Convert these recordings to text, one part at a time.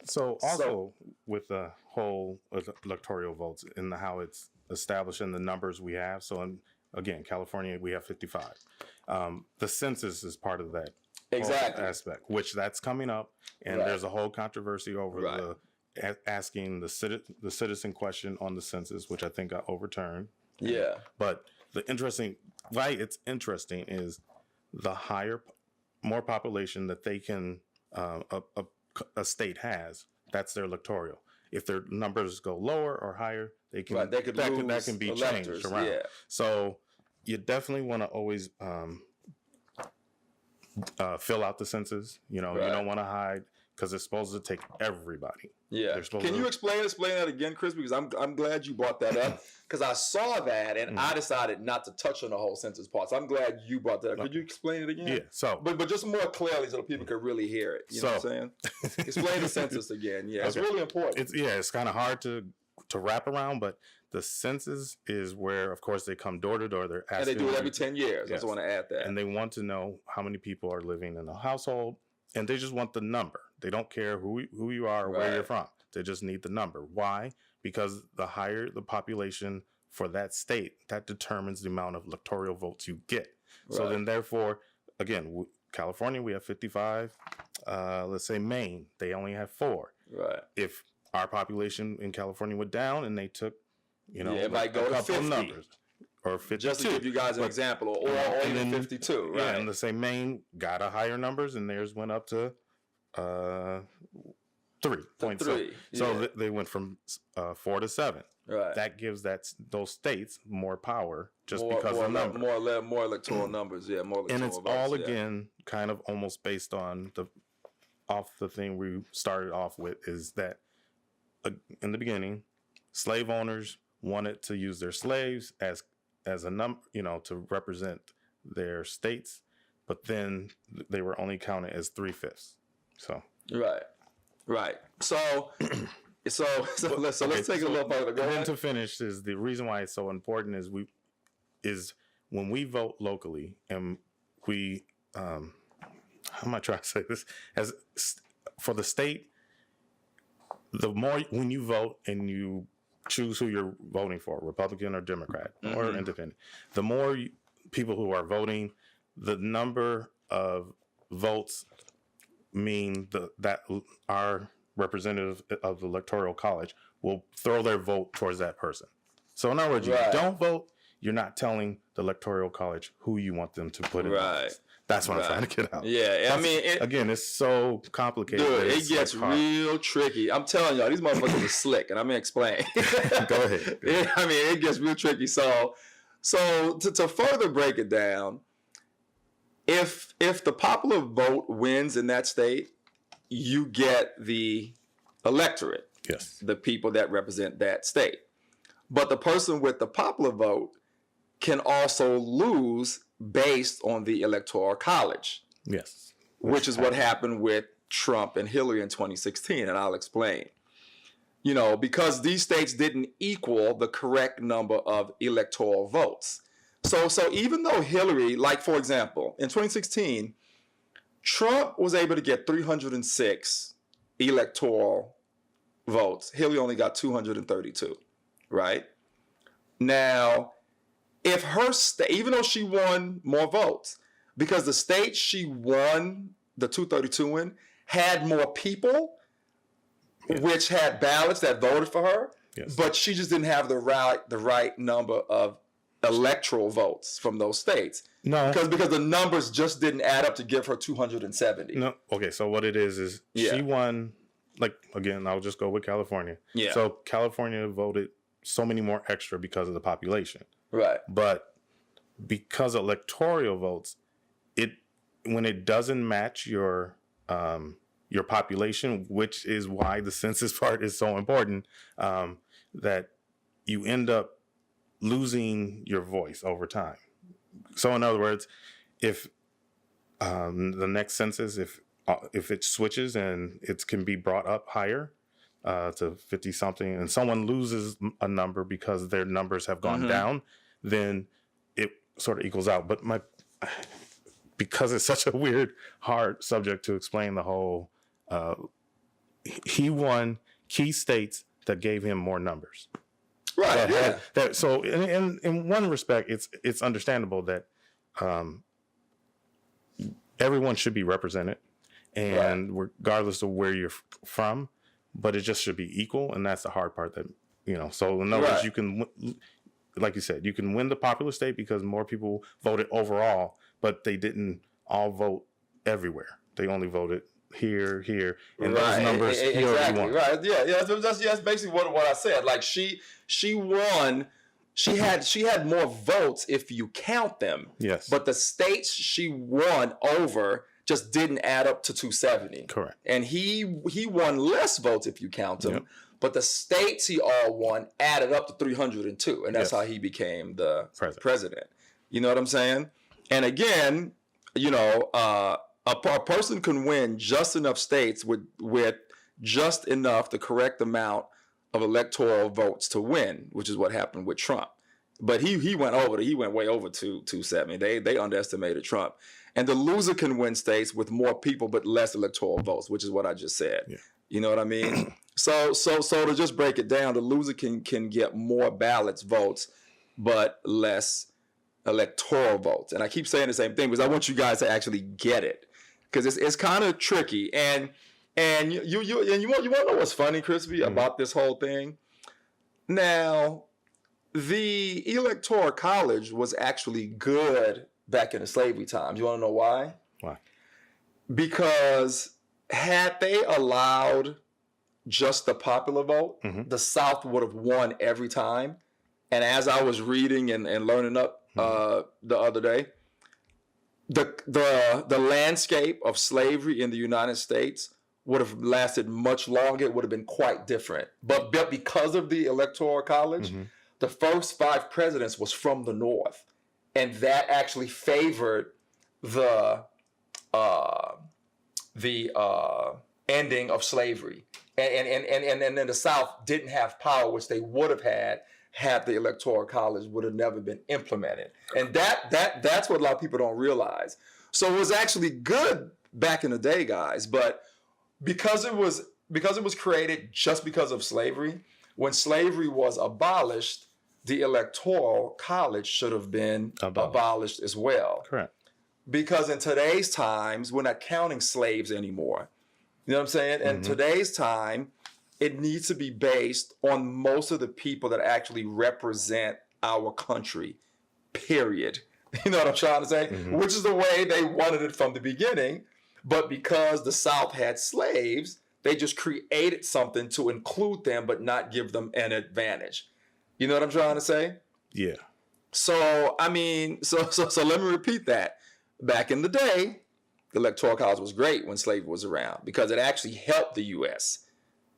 So also with the whole electoral votes and how it's established in the numbers we have. So again, California, we have 55. The census is part of that Exactly. aspect, which that's coming up. And there's a whole controversy over asking the citizen question on the census, which I think got overturned. Yeah. But why it's interesting is the more population that they can, a state has, that's their electoral. If their numbers go lower or higher, that can be changed around. Yeah. So you definitely want to always fill out the census. You don't want to hide, because it's supposed to take everybody. Yeah. Can you explain that again, Chris? Because I'm glad you brought that up, because I saw that and I decided not to touch on the whole census part. So I'm glad you brought that up. Could you explain it again? Yeah. So, but just more clearly so that people could really hear it. You know what I'm saying? Explain the census again. Yeah, it's really important. It's kind of hard to wrap around, but the census is where, of course, they come door to door. They're asking, and they do it every 10 years. Yes. I just want to add that. And they want to know how many people are living in a household, and they just want the number. They don't care who you are or where you're from. They just need the number. Why? Because the higher the population for that state, that determines the amount of electoral votes you get. So then, therefore, again, California, we have 55. Let's say Maine, they only have 4. Right. If our population in California went down and they took, it might go to 50. Numbers, or 52. Just to give you guys an example, or even 52, right? Yeah, and the same Maine got a higher numbers, and theirs went up to 3.3. So they went from 4 to 7. Right. That gives those states more power just because of the number. More electoral numbers, more electoral and it's votes, all again kind of almost based on the thing we started off with, is that in the beginning, slave owners wanted to use their slaves as a number, to represent their states, but then they were only counted as 3/5. So right. So let's take a little further. Go ahead. To finish, is the reason why it's so important is when we vote locally, and we how am I trying to say this? As for the state, the more when you vote and you choose who you're voting for, Republican or Democrat or Independent, the more people who are voting, the number of votes mean that our representative of the Electoral College will throw their vote towards that person. So in other words, you don't vote, you're not telling the Electoral College who you want them to put in office. That's what I'm trying to get out. Yeah, again, it's so complicated. Dude, it gets real tricky. I'm telling y'all, these motherfuckers are slick, and I'm gonna explain. Go ahead. It gets real tricky. So to further break it down, if the popular vote wins in that state, you get the electorate. Yes. The people that represent that state. But the person with the popular vote can also lose based on the Electoral College. Yes. Which is what happened with Trump and Hillary in 2016, and I'll explain. Because these states didn't equal the correct number of electoral votes. So even though Hillary, like for example, in 2016, Trump was able to get 306 electoral votes. Hillary only got 232, right? Now, if her state, even though she won more votes, because the state she won the 232 in had more people, which had ballots that voted for her, but she just didn't have the right number of electoral votes from those states. No, because the numbers just didn't add up to give her 270. No, okay. So what it is she won. Like again, I'll just go with California. Yeah. So California voted so many more extra because of the population. Right. But because of electoral votes, when it doesn't match your population, which is why the census part is so important, that you end up losing your voice over time. So in other words, if the next census, if it switches and it can be brought up higher to 50 something, and someone loses a number because their numbers have gone down, then it sort of equals out. But because it's such a weird, hard subject to explain the whole he won key states that gave him more numbers. Right. So in one respect, it's understandable that everyone should be represented, and regardless of where you're from, but it just should be equal, and that's the hard part. That So in other words, you can, like you said, you can win the popular state because more people voted overall, but they didn't all vote everywhere. They only voted here, and those numbers exactly right. Yeah. That's basically what I said. Like she won. She had more votes if you count them. Yes. But the states she won over just didn't add up to 270. Correct. And he won less votes if you count them. Yep. But the states he all won added up to 302, and that's how he became the president. You know what I'm saying? And again, a person can win just enough states with just enough, the correct amount of electoral votes to win, which is what happened with Trump. But he went way over 270. They underestimated Trump. And the loser can win states with more people but less electoral votes, which is what I just said. Yeah. You know what I mean? So to just break it down, the loser can get more ballots votes but less electoral votes. And I keep saying the same thing because I want you guys to actually get it, because it's kind of tricky. And you want to know what's funny, Crispy, about this whole thing? Now, the Electoral College was actually good back in the slavery times. You want to know why? Why? Because had they allowed just the popular vote, the South would have won every time. And as I was reading and learning up the other day, the landscape of slavery in the United States would have lasted much longer. It would have been quite different. But because of the Electoral College, the first 5 presidents was from the North. And that actually favored the ending of slavery. And then the South didn't have power, which they would have had the Electoral College would have never been implemented. And that's what a lot of people don't realize. So it was actually good back in the day, guys, but because it was created just because of slavery, when slavery was abolished, the Electoral College should have been abolished as well. Correct. Because in today's times, we're not counting slaves anymore. You know what I'm saying? And today's time, it needs to be based on most of the people that actually represent our country, period. You know what I'm trying to say? Which is the way they wanted it from the beginning. But because the South had slaves, they just created something to include them, but not give them an advantage. You know what I'm trying to say? Yeah. So, I mean, so let me repeat that. Back in the day, the Electoral College was great when slavery was around because it actually helped the U.S.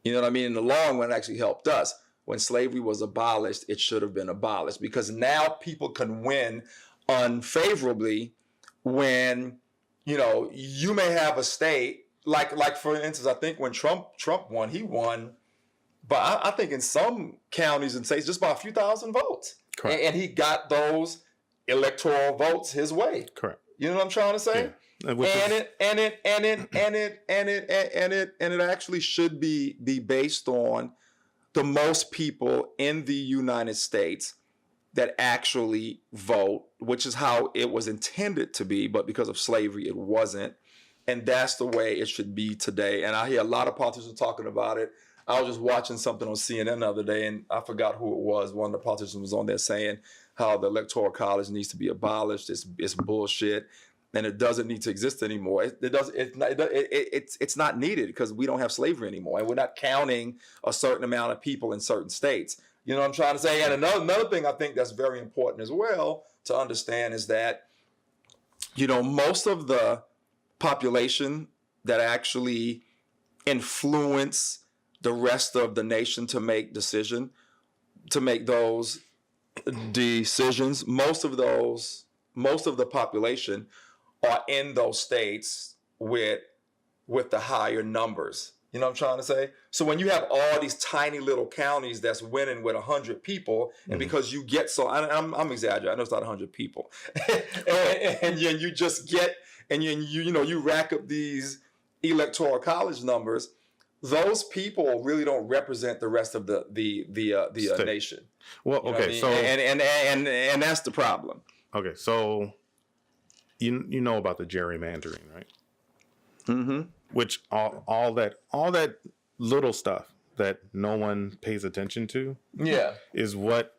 You know what I mean? In the long run, it actually helped us. When slavery was abolished, it should have been abolished because now people can win unfavorably when, you may have a state, like for instance, I think when Trump won, he won, but I think in some counties and states, just by a few thousand votes. Correct. And he got those electoral votes his way. Correct. You know what I'm trying to say? Yeah. And it actually should be based on the most people in the United States that actually vote, which is how it was intended to be, but because of slavery, it wasn't. And that's the way it should be today. And I hear a lot of politicians talking about it. I was just watching something on CNN the other day, and I forgot who it was. One of the politicians was on there saying how the Electoral College needs to be abolished. It's bullshit, and it doesn't need to exist anymore. It's not needed because we don't have slavery anymore, and we're not counting a certain amount of people in certain states. You know what I'm trying to say? And another thing I think that's very important as well to understand is that, most of the population that actually influence the rest of the nation to make those decisions, most of the population are in those states with the higher numbers. You know what I'm trying to say? So when you have all these tiny little counties that's winning with 100 people, and because you get I'm exaggerating, I know it's not 100 people, and you just get, and you rack up these Electoral College numbers, those people really don't represent the rest of the nation. Well, You know okay, what I mean? so and that's the problem. okay, so you know about the gerrymandering, right? Mm-hmm. Which all that little stuff that no one pays attention to, Yeah. is what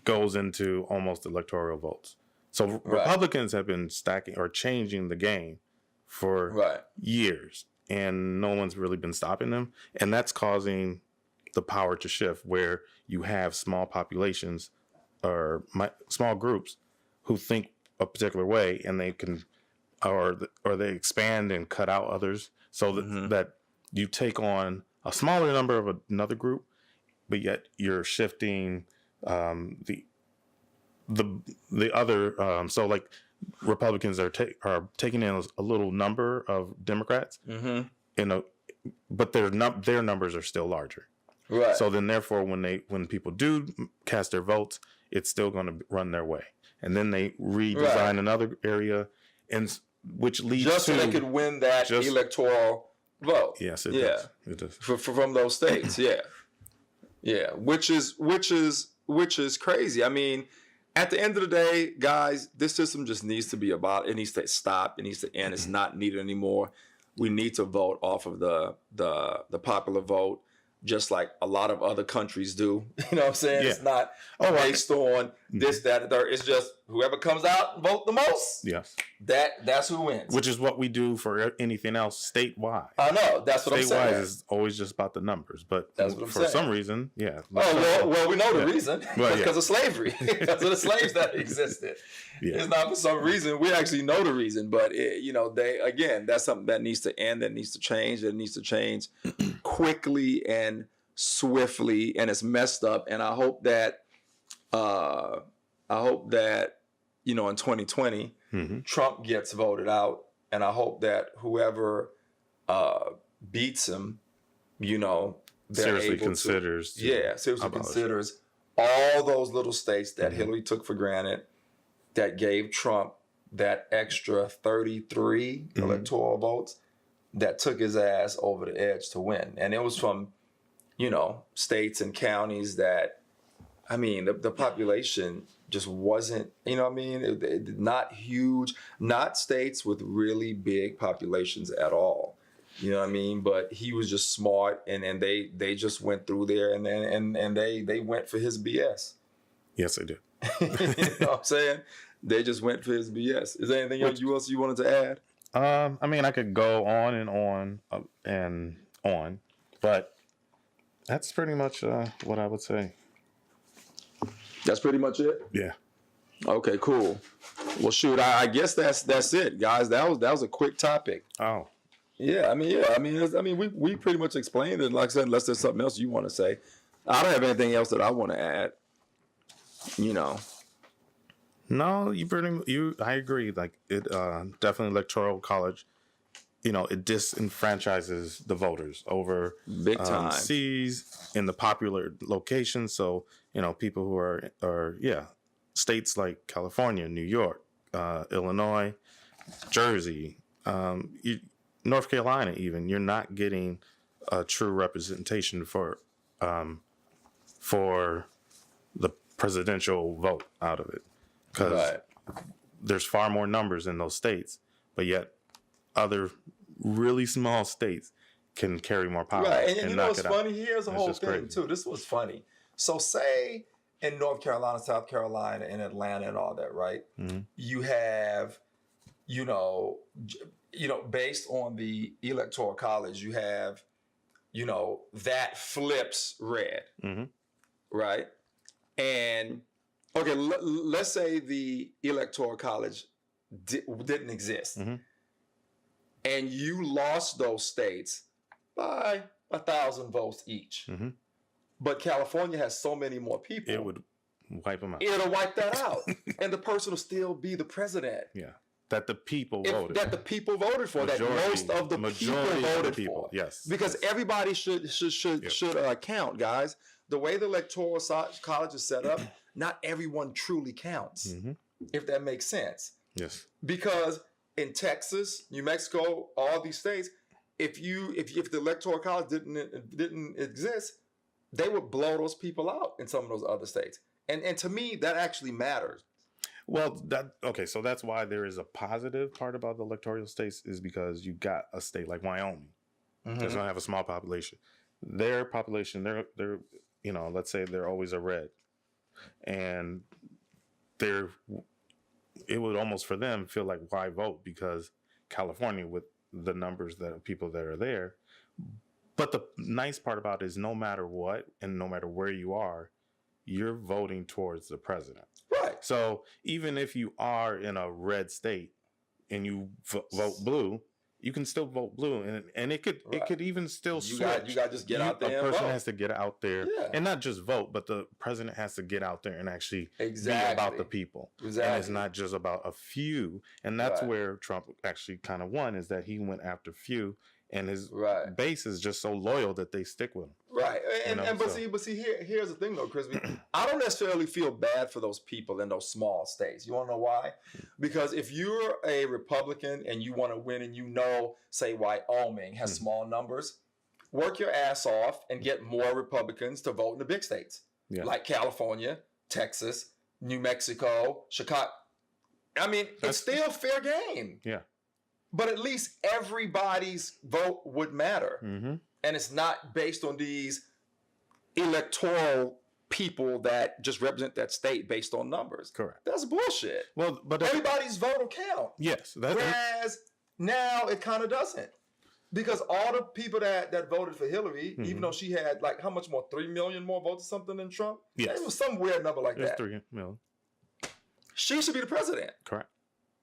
goes into almost electoral votes. So Republicans have been stacking or changing the game for years, and no one's really been stopping them, and that's causing the power to shift, where you have small populations or small groups who think a particular way, and they can or they expand and cut out others, so that you take on a smaller number of another group, but yet you're shifting the other. So like Republicans are taking in a little number of Democrats, but their numbers are still larger. Right. So then, therefore, when people do cast their votes, it's still going to run their way, and then they redesign another area, and which leads just to so they could win that electoral vote. Yes, it does. It does. From those states. Yeah, which is crazy. I mean, at the end of the day, guys, this system just needs to be about. It needs to stop. It needs to end. It's not needed anymore. We need to vote off of the popular vote, just like a lot of other countries do. You know what I'm saying? Yeah. It's not based on this, that, and third. It's just whoever comes out and vote the most. Yes. That's who wins. Which is what we do for anything else statewide. I know. That's what I'm saying. Statewide is always just about the numbers, but that's what I'm for saying. some reason, yeah. Well, we know the reason. Well, because of slavery. Because of the slaves that existed. Yeah. It's not for some reason. We actually know the reason, but that's something that needs to end. That needs to change. That needs to change quickly and swiftly, and it's messed up. And I hope that in 2020 Trump gets voted out, and I hope that whoever beats him, seriously considers all those little states that Hillary took for granted, that gave Trump that extra 33 electoral votes, that took his ass over the edge to win. And it was from states and counties that, I mean, the population just wasn't, not huge, not states with really big populations at all. You know what I mean? But he was just smart, and they just went through there, and they went for his BS. Yes, they did. You know what I'm saying? They just went for his BS. Is there anything else you wanted to add? I mean, I could go on and on, but that's pretty much what I would say. That's pretty much it? Yeah. Okay, cool. Well, shoot, I guess that's it, guys. That was a quick topic. Oh. Yeah, I mean, we pretty much explained it. Like I said, unless there's something else you want to say, I don't have anything else that I want to add. No, I agree. Like it, definitely electoral college. It disenfranchises the voters over big time sees in the popular locations. So people who are states like California, New York, Illinois, Jersey, North Carolina, even, you're not getting a true representation for the presidential vote out of it, because there's far more numbers in those states, but yet other really small states can carry more power. Right, and you know what's funny? Out. Here's the whole thing too. This was funny. So say in North Carolina, South Carolina, and Atlanta, and all that, right? Mm-hmm. You have, based on the electoral college, you have, that flips red, right? And okay, let's say the electoral college didn't exist, and you lost those states by 1,000 votes each. But California has so many more people. It would wipe them out. It'll wipe that out. And the person will still be the president. Yeah. That the people voted. That the people voted for. That most of the people voted for. Yes. Because everybody should count, guys. The way the electoral college is set up, not everyone truly counts. If that makes sense. Yes. Because in Texas, New Mexico, all these states, if the Electoral College didn't exist, they would blow those people out in some of those other states. And to me, that actually matters. Well, so that's why there is a positive part about the electoral states, is because you got a state like Wyoming that's going to have a small population. Their population, they're let's say they're always a red, and it would almost for them feel like, why vote? Because California, with the numbers that people that are there. But the nice part about it is, no matter what and no matter where you are, you're voting towards the president. Right. So even if you are in a red state and you vote blue, you can still vote blue, and it could even still switch. You got to just get out there. A person vote. has to get out there, and not just vote, but the president has to get out there and actually be about the people. Exactly. And it's not just about a few. And that's where Trump actually kind of won, is that he went after few, and his base is just so loyal that they stick with him. Right. But see, here's the thing though, Chris. I don't necessarily feel bad for those people in those small states. You want to know why? Because if you're a Republican and you want to win, and say Wyoming has small numbers, work your ass off and get more Republicans to vote in the big states, like California, Texas, New Mexico, Chicago. I mean, it's still fair game. Yeah. But at least everybody's vote would matter. Mm-hmm. And it's not based on these electoral people that just represent that state based on numbers. Correct. That's bullshit. Well, but everybody's vote will count. Yes. Whereas now it kind of doesn't. Because all the people that voted for Hillary, even though she had how much more, 3 million more votes or something than Trump? Yes. It was some weird number like that. 3 million. She should be the president. Correct.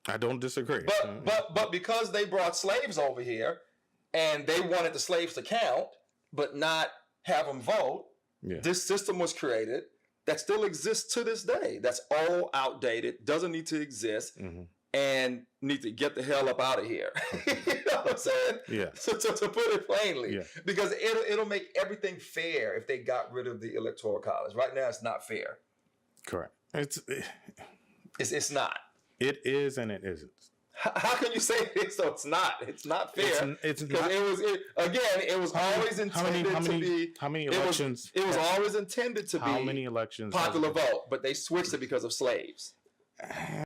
I don't disagree. But because they brought slaves over here and they wanted the slaves to count but not have them vote, this system was created that still exists to this day. That's all outdated, doesn't need to exist, and need to get the hell up out of here. You know what I'm saying? Yeah. So to put it plainly, because it'll make everything fair if they got rid of the Electoral College. Right now, it's not fair. Correct. It's not. It is and it isn't. How can you say it is so it's not? It's not fair. It's not. It was always intended to be. How many elections? It was always intended to be. How many elections? Popular vote, but they switched it because of slaves.